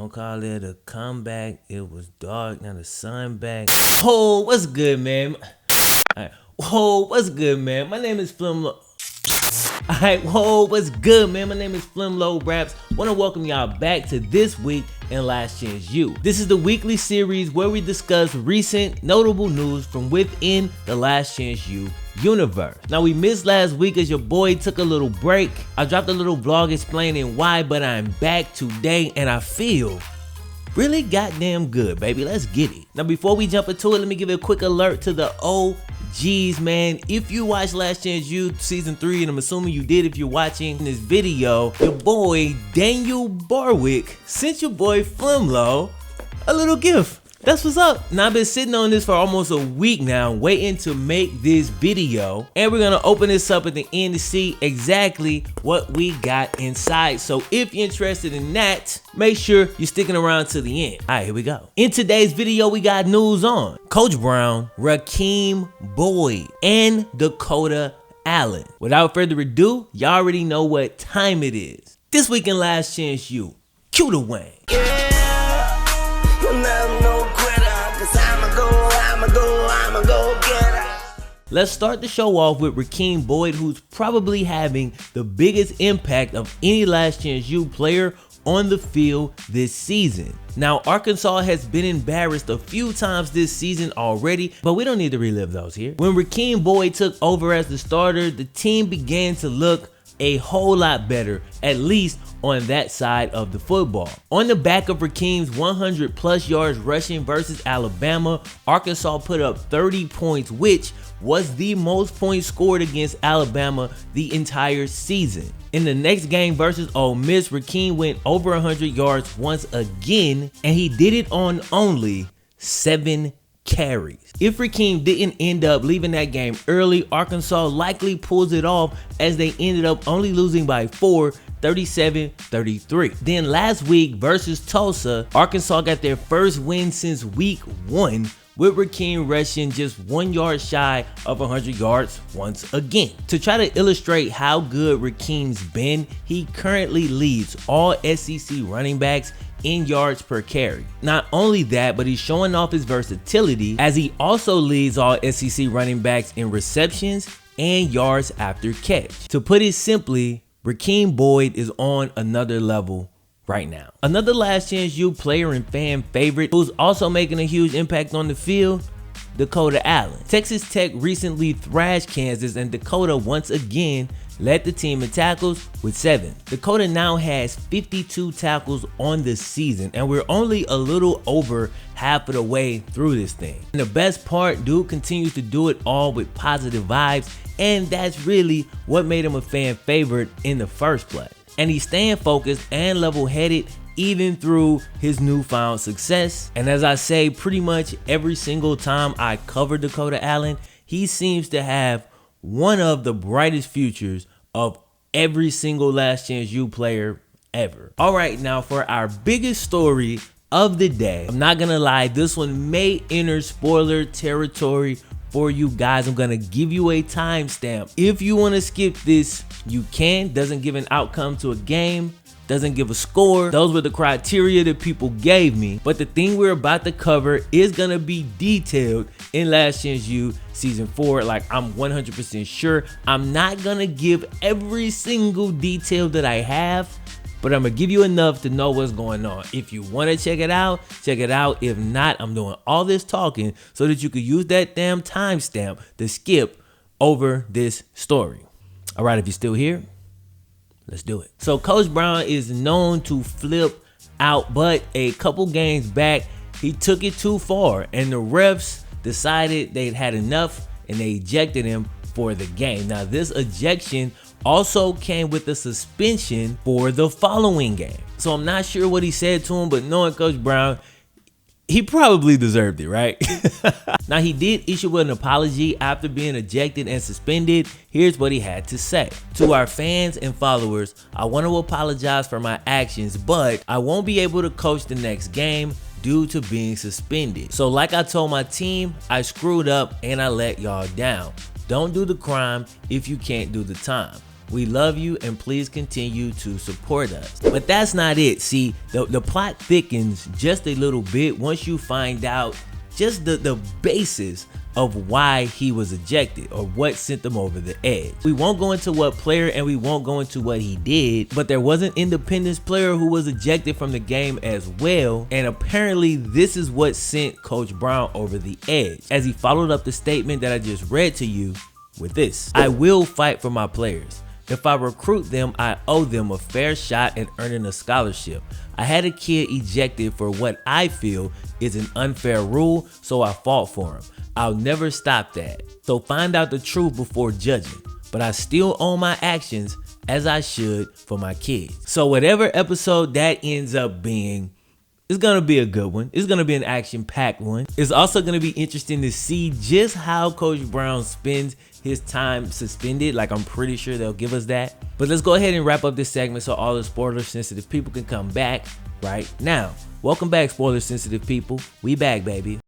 Don't call it a comeback. It was dark, now the sun back. Whoa, what's good, man? Alright, whoa, what's good, man? My name is Flimlo. Alright, whoa, what's good, man? My name is Flimlo Raps. Wanna welcome y'all back to This Week in Last Chance U. This is the weekly series where we discuss recent notable news from within the Last Chance U universe. Now, we missed last week as your boy took a little break. I dropped a little vlog explaining why, but I'm back today and I feel really goddamn good, baby. Let's get it. Now, before we jump into it, let me give a quick alert to the OGs, man. If you watched Last Chance U season 3, and I'm assuming you did if you're watching this video, your boy Daniel Barwick sent your boy Flimlo a little gift. That's what's up. Now, I've been sitting on this for almost a week now, waiting to make this video, and we're gonna open this up at the end to see exactly what we got inside. So if you're interested in that, make sure you're sticking around to the end. All right, here we go. In today's video, we got news on Coach Brown, Rakeem Boyd, and Dakota Allen. Without further ado, y'all already know what time it is. This Week in Last Chance U. Cue the Wayne. Let's start the show off with Rakeem Boyd, who's probably having the biggest impact of any Last Chance U player on the field this season. Now, Arkansas has been embarrassed a few times this season already, but we don't need to relive those here. When Rakeem Boyd took over as the starter, the team began to look a whole lot better, at least on that side of the football. On the back of Rakeem's 100 plus yards rushing versus Alabama, Arkansas put up 30 points, which was the most points scored against Alabama the entire season. In the next game versus Ole Miss, Rakeem went over 100 yards once again, and he did it on only 7 carries. If Rakeem didn't end up leaving that game early, Arkansas likely pulls it off as they ended up only losing by 4, 37-33. Then last week versus Tulsa, Arkansas got their first win since week 1, with Rakeem rushing just 1 yard shy of 100 yards once again. To try to illustrate how good Rakeem's been, he currently leads all SEC running backs in yards per carry. Not only that, but he's showing off his versatility as he also leads all SEC running backs in receptions and yards after catch. To put it simply, Rakeem Boyd is on another level right now. Another Last Chance U player and fan favorite who's also making a huge impact on the field, Dakota Allen. Texas Tech recently thrashed Kansas, and Dakota once again led the team in tackles with 7. Dakota now has 52 tackles on the season, and we're only a little over half of the way through this thing. And the best part, dude continues to do it all with positive vibes, and that's really what made him a fan favorite in the first place. And he's staying focused and level-headed even through his newfound success. And as I say, pretty much every single time I cover Dakota Allen, he seems to have one of the brightest futures of every single Last Chance U player ever. All right, now for our biggest story of the day, I'm not gonna lie, this one may enter spoiler territory for you guys. I'm gonna give you a timestamp. If you want to skip this, you can. Doesn't give an outcome to a game, doesn't give a score. Those were the criteria that people gave me. But the thing we're about to cover is gonna be detailed in Last Chance U season 4. Like, I'm 100% sure. I'm not gonna give every single detail that I have, but I'm gonna give you enough to know what's going on. If you wanna check it out, check it out. If not, I'm doing all this talking so that you could use that damn timestamp to skip over this story. All right, if you're still here, let's do it. So Coach Brown is known to flip out, but a couple games back, he took it too far, and the refs decided they'd had enough and they ejected him for the game. Now, this ejection also came with a suspension for the following game. So I'm not sure what he said to him, but knowing Coach Brown, he probably deserved it, right? Now, he did issue an apology after being ejected and suspended. Here's what he had to say. To our fans and followers, I want to apologize for my actions, but I won't be able to coach the next game due to being suspended. So like I told my team, I screwed up and I let y'all down. Don't do the crime if you can't do the time. We love you and please continue to support us. But that's not it. See, the plot thickens just a little bit once you find out just the basis of why he was ejected or what sent them over the edge. We won't go into what player and we won't go into what he did, but there was an Independence player who was ejected from the game as well, and apparently this is what sent Coach Brown over the edge, as he followed up the statement that I just read to you with this: "I will fight for my players. If I recruit them, I owe them a fair shot at earning a scholarship. I had a kid ejected for what I feel is an unfair rule, so I fought for him. I'll never stop that. So find out the truth before judging. But I still own my actions as I should for my kids." So whatever episode that ends up being, it's gonna be a good one. It's gonna be an action-packed one. It's also gonna be interesting to see just how Coach Brown spends his time suspended. Like, I'm pretty sure they'll give us that. But let's go ahead and wrap up this segment so all the spoiler-sensitive people can come back right now. Welcome back, spoiler-sensitive people. We back, baby.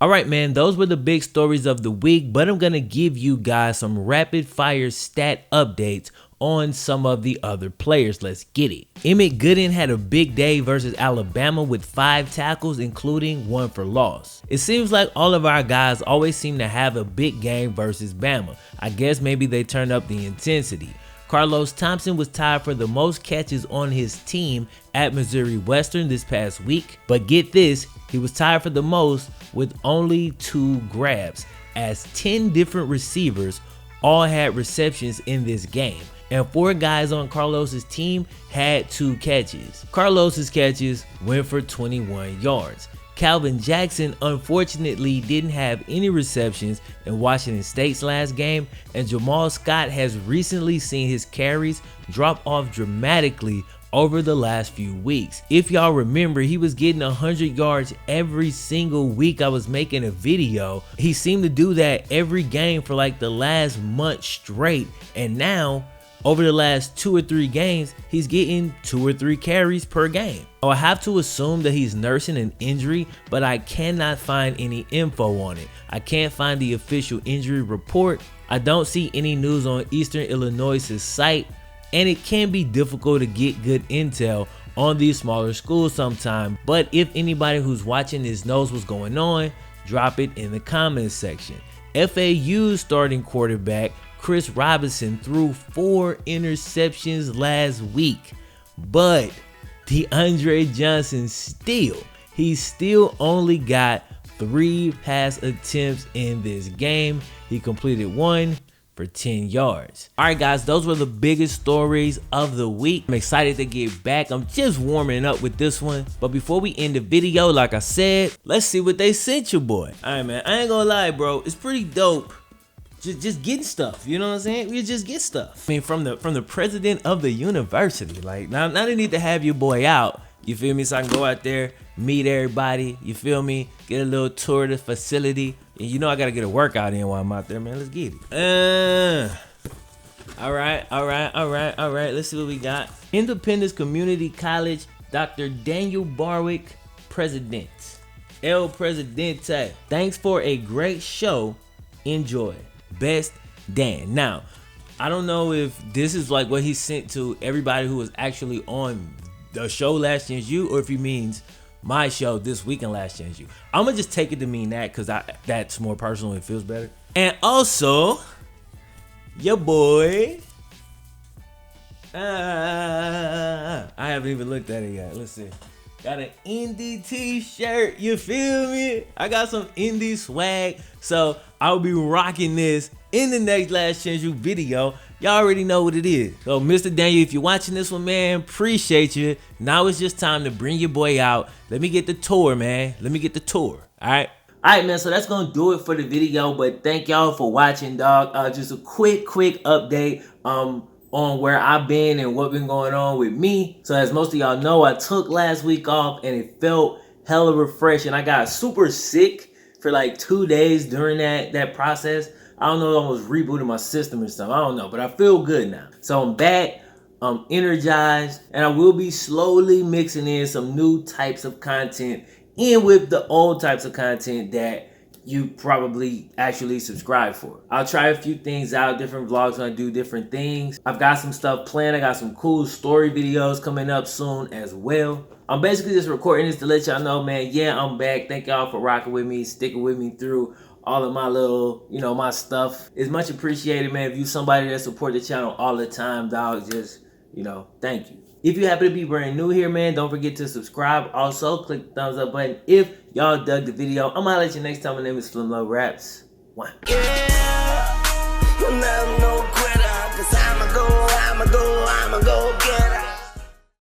All right, man, those were the big stories of the week, but I'm gonna give you guys some rapid-fire stat updates on some of the other players. Let's get it. Emmett Gooden had a big day versus Alabama with 5 tackles, including 1 for loss. It seems like all of our guys always seem to have a big game versus Bama. I guess maybe they turned up the intensity. Carlos Thompson was tied for the most catches on his team at Missouri Western this past week, but get this, he was tied for the most with only 2 grabs, as 10 different receivers all had receptions in this game, and 4 guys on Carlos's team had 2 catches. Carlos's catches went for 21 yards. Calvin Jackson unfortunately didn't have any receptions in Washington State's last game, and Jamal Scott has recently seen his carries drop off dramatically over the last few weeks. If y'all remember, he was getting 100 yards every single week I was making a video. He seemed to do that every game for like the last month straight, and now over the last 2 or 3 games, he's getting 2 or 3 carries per game. I have to assume that he's nursing an injury, but I cannot find any info on it. I can't find the official injury report. I don't see any news on Eastern Illinois' site, and it can be difficult to get good intel on these smaller schools sometimes. But if anybody who's watching this knows what's going on, drop it in the comments section. FAU's starting quarterback Chris Robinson threw 4 interceptions last week, but DeAndre Johnson still only got 3 pass attempts in this game. He completed 1 for 10 yards. All right, guys, those were the biggest stories of the week. I'm excited to get back. I'm just warming up with this one. But before we end the video, like I said, let's see what they sent you, boy. All right, man, I ain't gonna lie, bro. It's pretty dope. Just getting stuff, you know what I'm saying? We just get stuff. I mean, from the president of the university. Like, now they need to have your boy out, you feel me? So I can go out there, meet everybody, you feel me? Get a little tour of the facility. And you know I gotta get a workout in while I'm out there, man. Let's get it. All right. Let's see what we got. Independence Community College, Dr. Daniel Barwick, President. El Presidente. Thanks for a great show. Enjoy. Best, Dan. Now, I don't know if this is like what he sent to everybody who was actually on the show Last Chance U, or if he means my show This Week in Last Chance U. I'm gonna just take it to mean that, because that's more personal. It feels better. And also, your boy. I haven't even looked at it yet. Let's see. Got an indie t-shirt, you feel me? I got some indie swag, so I'll be rocking this in the next Last Chance U video. Y'all already know what it is. So Mr. Daniel, if you're watching this one, man, appreciate you. Now it's just time to bring your boy out. Let me get the tour, man. Let me get the tour, all right? All right, man, so that's gonna do it for the video, but thank y'all for watching, dog. Just a quick update on where I've been and what been going on with me. So as most of y'all know, I took last week off and it felt hella refreshing. I got super sick for like 2 days during that process. I don't know if I was rebooting my system or something. I don't know, but I feel good now. So I'm back, I'm energized, and I will be slowly mixing in some new types of content in with the old types of content that you probably actually subscribe for. I'll try a few things out, different vlogs when I do different things. I've got some stuff planned. I got some cool story videos coming up soon as well. I'm basically just recording this to let y'all know, man, yeah, I'm back. Thank y'all for rocking with me, sticking with me through all of my little, my stuff. It's much appreciated, man. If you somebody that support the channel all the time, dog, just, thank you. If you happen to be brand new here, man, don't forget to subscribe. Also, click the thumbs up button if y'all dug the video. I'm gonna let you next time. My name is Slim Low Raps. One. Yeah, I'm no quitter, 'cause I'ma go